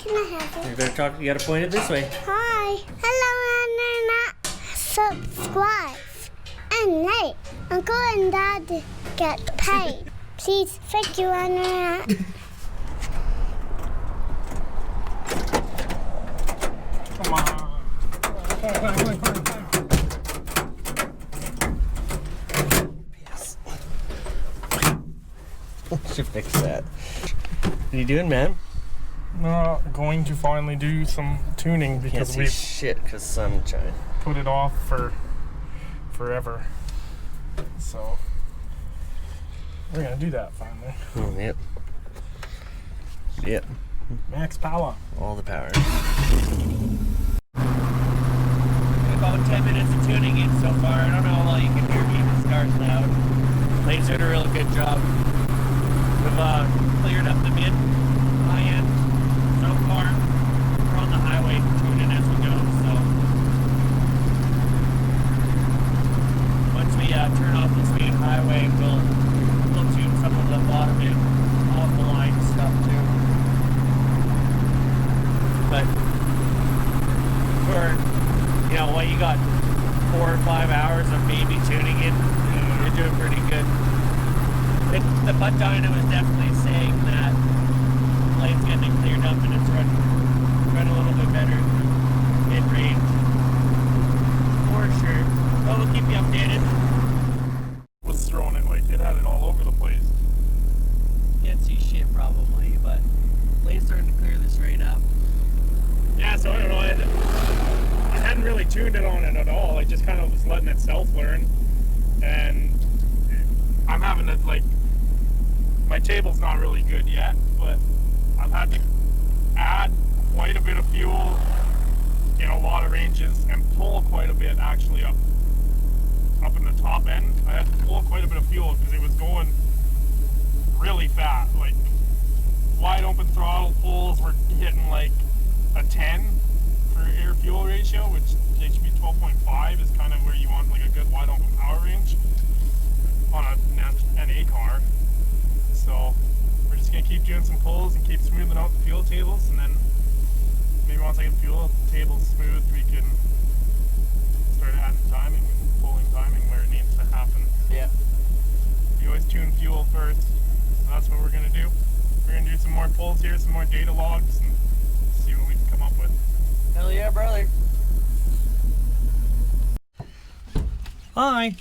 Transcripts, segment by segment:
can I have it? You better talk. You gotta point it this way. Hi. Hello, Internet. Subscribe. And like. Uncle and Dad get paid. Please, thank you, Internet. Come on. Yes. Should fix that. What are you doing, man? Going to finally do some tuning Can't because see we've shit because sunshine. put it off for forever. So we're gonna do that finally. Oh, yep. Yep. Max power. All the power. About 10 minutes of tuning in so far. I don't know how well you can hear me. The car's loud. Lane's doing a real good job. We've cleared up the mid, high end so far. We're on the highway tuning as we go. So once we turn off this main highway, we'll tune some of the bottom end off the line stuff too. But for what you got 4 or 5 hours of maybe tuning in, you're doing pretty good. The butt dyno is definitely saying that the lane's getting cleared up and it's run a little bit better in range for sure. But we'll keep you updated. Was throwing it like it had it all over the place. Can't see shit probably, but lane's starting to clear this right up. Yeah, so I don't know. I hadn't really tuned it on it at all. I just kind of was letting it self-learn, and I'm having to my table's not really good yet, but I've had to add quite a bit of fuel in a lot of ranges and pull quite a bit actually up in the top end. I had to pull quite a bit of fuel because it was going really fast. Like wide open throttle pulls were hitting like a 10 for air fuel ratio, which HP 12.5 is kind of where you want like a good wide open power range on a NA car. So we're just gonna keep doing some pulls and keep smoothing out the fuel tables, and then maybe once I get the fuel tables smooth, we can start adding timing and pulling timing where it needs to happen. Yeah. You always tune fuel first, so that's what we're gonna do. We're gonna do some more pulls here, some more data logs, and see what we can come up with. Hell yeah, brother. Hi.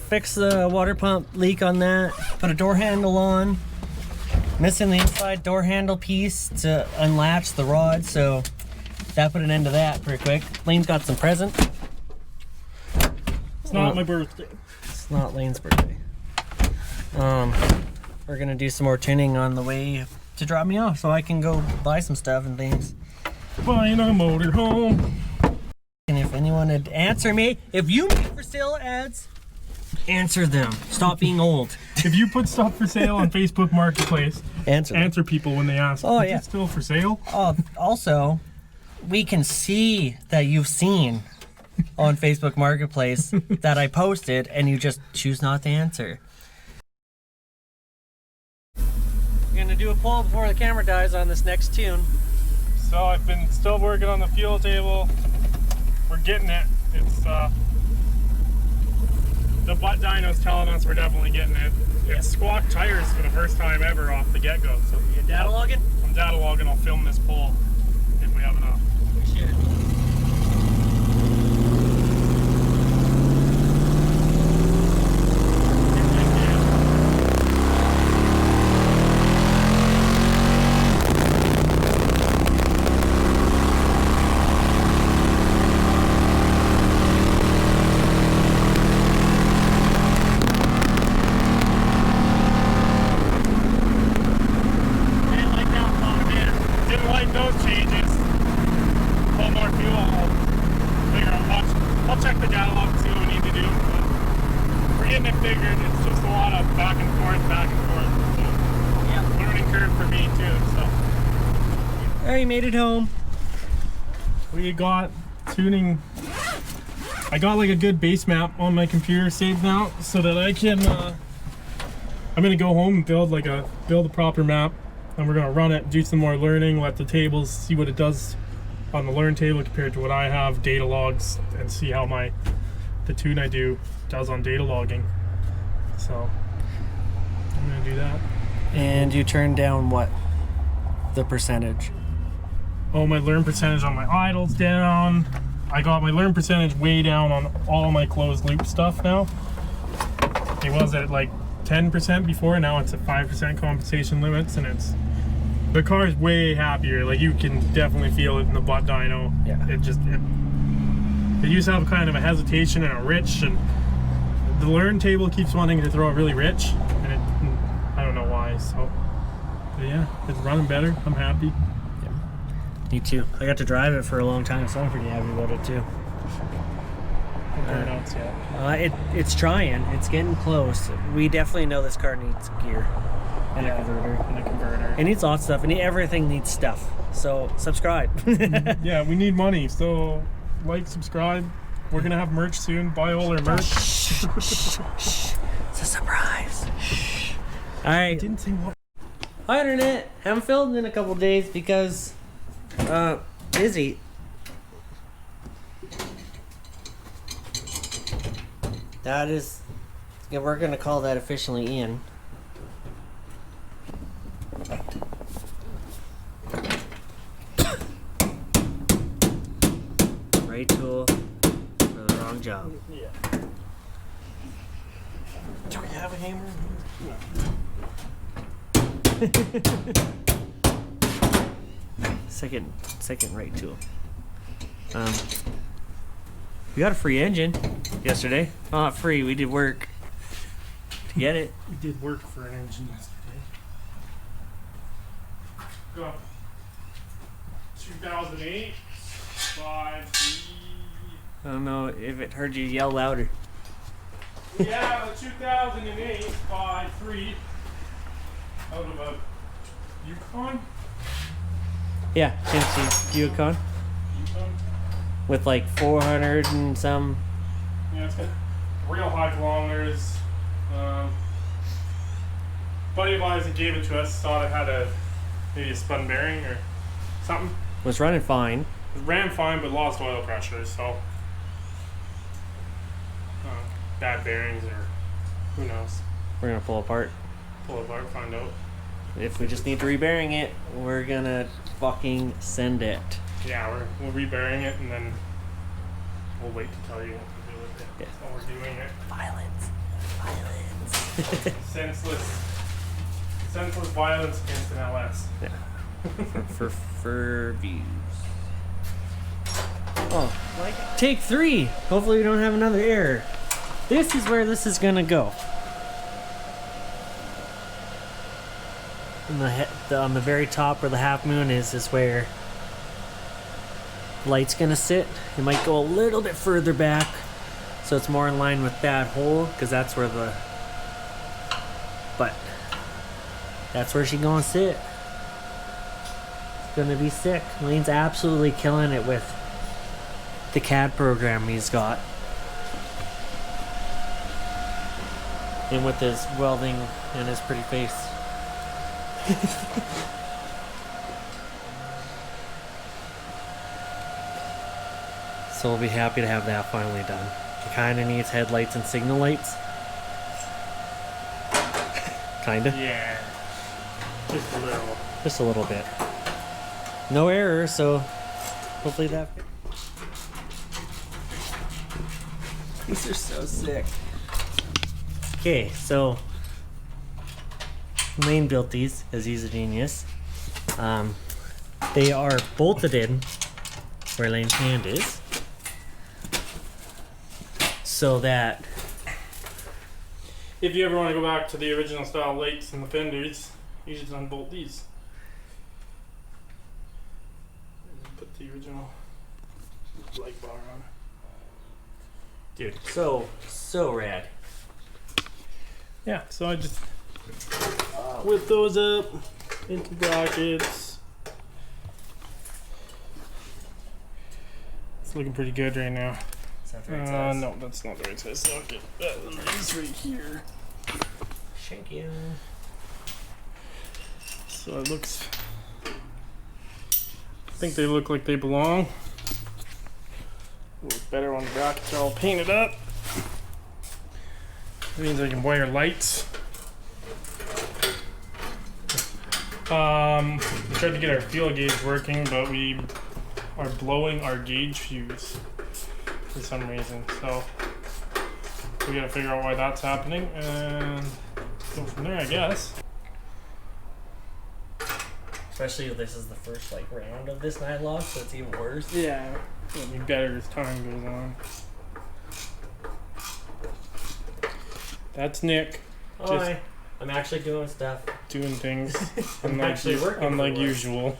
Fix the water pump leak on that. Put a door handle on. Missing the inside door handle piece to unlatch the rod, so that put an end to that pretty quick. Lane's got some present. It's not my birthday. It's not Lane's birthday. We're gonna do some more tuning on the way to drop me off so I can go buy some stuff and things. Buying a motor home. And if anyone would answer me, if you make for sale ads, answer them. Stop being old. If you put stuff for sale on Facebook Marketplace, Answer people when they ask, Oh, is yeah. it still for sale? Also, we can see that you've seen on Facebook Marketplace that I posted and you just choose not to answer. We're gonna do a pull before the camera dies on this next tune. So I've been still working on the fuel table. We're getting it. It's the butt dyno's telling us we're definitely getting it. It's squawked tires for the first time ever off the get-go. So You data logging? I'm data logging. I'll film this pull if we have enough. Shit. Didn't like those changes. Pull more fuel. I'll check the data log and see what we need to do. But we're getting it figured. It's just a lot of back and forth. So yeah, learning curve for me too. So Hey, you made it home. we got tuning. I got like a good base map on my computer saved now, so that I can. I'm gonna go home and build a proper map and we're gonna run it, do some more learning, let the tables see what it does on the learn table compared to what I have, data logs, and see how the tune I do does on data logging. So I'm gonna do that. And you turned down what? The percentage? Oh, my learn percentage on my idles down. I got my learn percentage way down on all my closed loop stuff now. It was at like 10% before, now it's at 5% compensation limits, and the car is way happier. Like, you can definitely feel it in the butt dyno. Yeah. It used to have kind of a hesitation and a rich, and the learn table keeps wanting to throw it really rich, and I don't know why. So, but yeah, it's running better. I'm happy. Me too. I got to drive it for a long time, so I'm pretty happy about it too. Burnouts yet. It's trying. It's getting close. We definitely know this car needs gear and a converter. It needs lots of stuff, and everything needs stuff. So subscribe. Yeah, we need money. So like, subscribe. We're gonna have merch soon. Buy all our merch. It's a surprise. All right. I didn't say what. Hi, internet. Haven't filmed in a couple days because busy. That is, yeah, we're gonna call that officially in. Right tool for the wrong job. Yeah. Do we have a hammer? Second right tool. We got a free engine yesterday. Oh, not free. We did work to get it. We did work for an engine yesterday. Go. 2008. 5. I don't know if it heard you yell louder. We have a 2008 5.3 out of a Yukon. Yeah, Tennessee Yukon with like 400 and some. Yeah, it's got real high kilometers. Buddy of ours that gave it to us thought it had maybe a spun bearing or something. Was running fine. It ran fine, but lost oil pressure, so bad bearings or who knows. We're gonna pull apart. Pull it apart, find out. If we just need to rebearing it, we're gonna fucking send it. Yeah, we'll rebearing it, and then we'll wait to tell you what to do with it. Yeah. That's how we're doing it. Violence. Senseless violence against an LS. Yeah. for views. Oh, take 3. Hopefully we don't have another error. This is where this is gonna go. On the very top where the half moon is where the light's gonna sit. It might go a little bit further back so it's more in line with that hole, because that's where but that's where she's gonna sit. It's gonna be sick. Lane's absolutely killing it with the CAD program he's got, and with his welding and his pretty face. So we'll be happy to have that finally done. It kind of needs headlights and signal lights. Kinda. Yeah. Just a little. Just a little bit. No error, so hopefully that. These are so sick. Okay, so Lane built these as he's a genius. They are bolted in where Lane's hand is, so that if you ever want to go back to the original style lights and the fenders, you just unbolt these. And put the original light bar on. dude, so rad. Yeah, so I just whip those up into brackets. It's looking pretty good right now. Is that the right size? No, that's not the right size. So I'll get that one right here. Thank you. So So it looks, I think they look like they belong. Look better when the brackets are all painted up. That means I can wire lights. We tried to get our fuel gauge working, but we are blowing our gauge fuse for some reason. So we gotta figure out why that's happening and go from there, I guess. Especially if this is the first like round of this night lock, so it's even worse. Yeah, it'll be better as time goes on. That's Nick. Hi. I'm actually doing stuff. Doing things I'm actually working. unlike usual.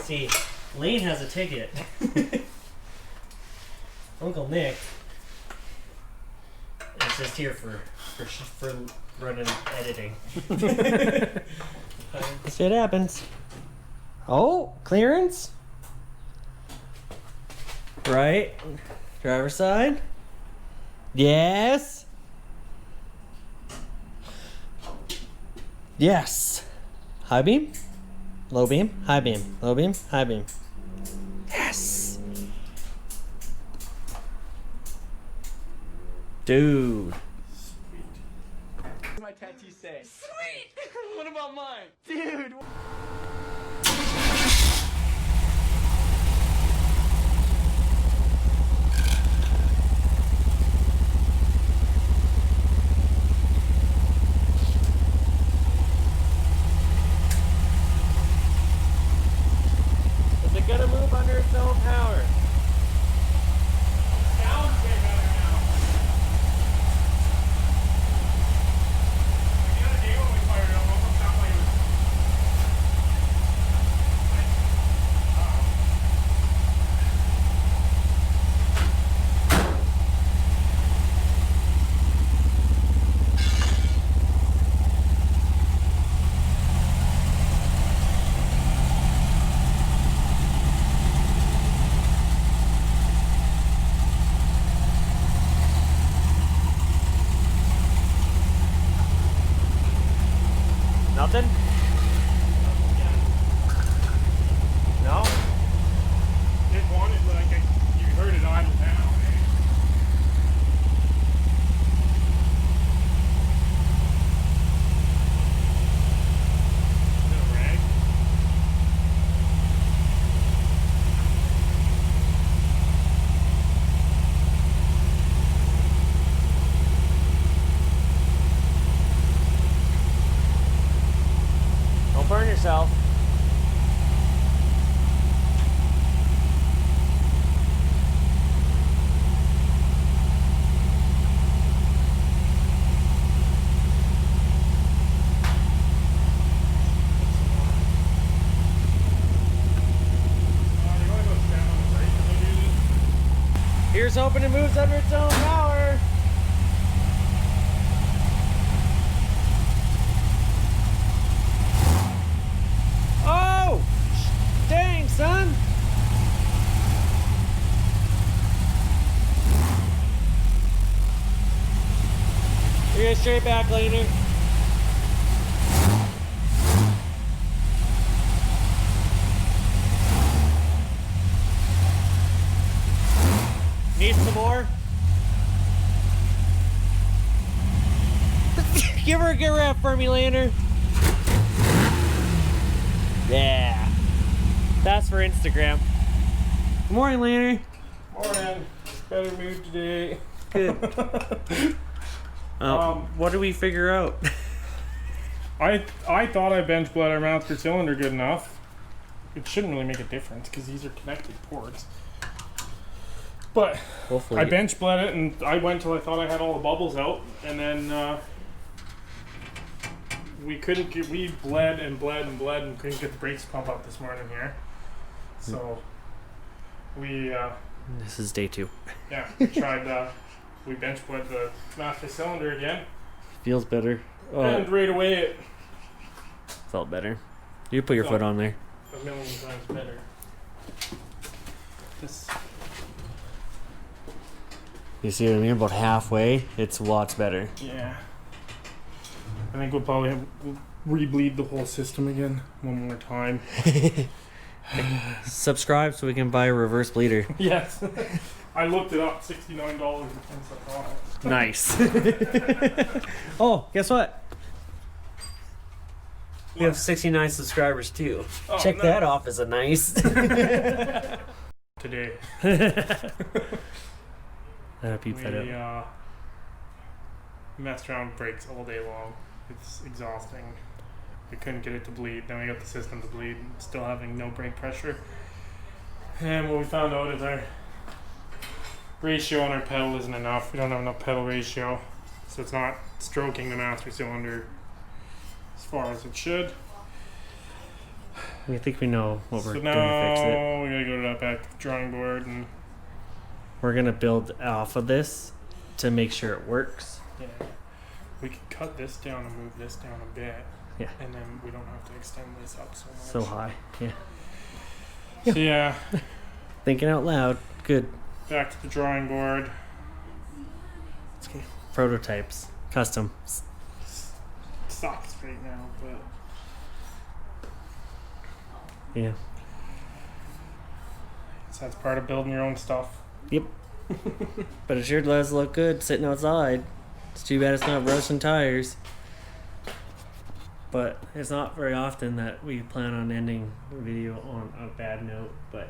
See, Lane has a ticket. Uncle Nick is just here for running editing. Shit happens. Oh, clearance. Right. Driver's side. Yes. Yes. High beam. Low beam. High beam. Low beam. High beam. Yes. Dude. What does my tattoo say? Sweet! What about mine? Dude! Is it gonna move under its own power? Sounds way better now. Like the other day when we fired it up, it almost sounded like it was. Nothing? No? It wanted like you heard it idle down. Is it a rag? Don't burn yourself. You want to go stand on the brake when they do this? Here's hoping it moves under its own power. Oh! Dang, son! You're gonna straight back, Laner. Need some more? Give her a good rep for me, Lander. Yeah. That's for Instagram. Good morning, Lander. Morning. Better mood today. Good. What do we figure out? I thought I bench bled our mouth per cylinder good enough. It shouldn't really make a difference because these are connected ports. But Hopefully. I bench bled it and I went till I thought I had all the bubbles out, and then we bled and couldn't get the brakes pump up this morning here. So we This is day 2. we tried we bench bled the master cylinder again, Feels better. and right away it Felt better. You put your foot on there. a million times better. This You see what I mean? About halfway, it's lots better. yeah. I think we'll probably re-bleed the whole system again one more time. Subscribe so we can buy a reverse bleeder. Yes. I looked it up, $69 and 10 cents on it. Nice. Oh, guess what? We have 69 subscribers too. Oh, Check nice. that off as a nice. Today. Peep that We up. messed around with brakes all day long. It's exhausting. We couldn't get it to bleed. Then we got the system to bleed, still having no brake pressure. And what we found out is our ratio on our pedal isn't enough. We don't have enough pedal ratio, so it's not stroking the master cylinder as far as it should. We think we know what we're So doing to fix it. now we gotta go to that back drawing board and We're gonna build off of this to make sure it works. yeah, we can cut this down and move this down a bit. Yeah. And then we don't have to extend this up so much. So high. Yeah. So yeah, Thinking out loud. Good. back to the drawing board. Prototypes. Custom. Sucks right now, but Yeah. so that's part of building your own stuff. Yep. But it sure does look good sitting outside. It's too bad it's not roasting tires. But it's not very often that we plan on ending the video on a bad note, but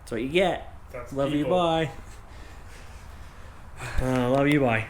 that's what you get. That's Love you, people. bye. Love you, bye.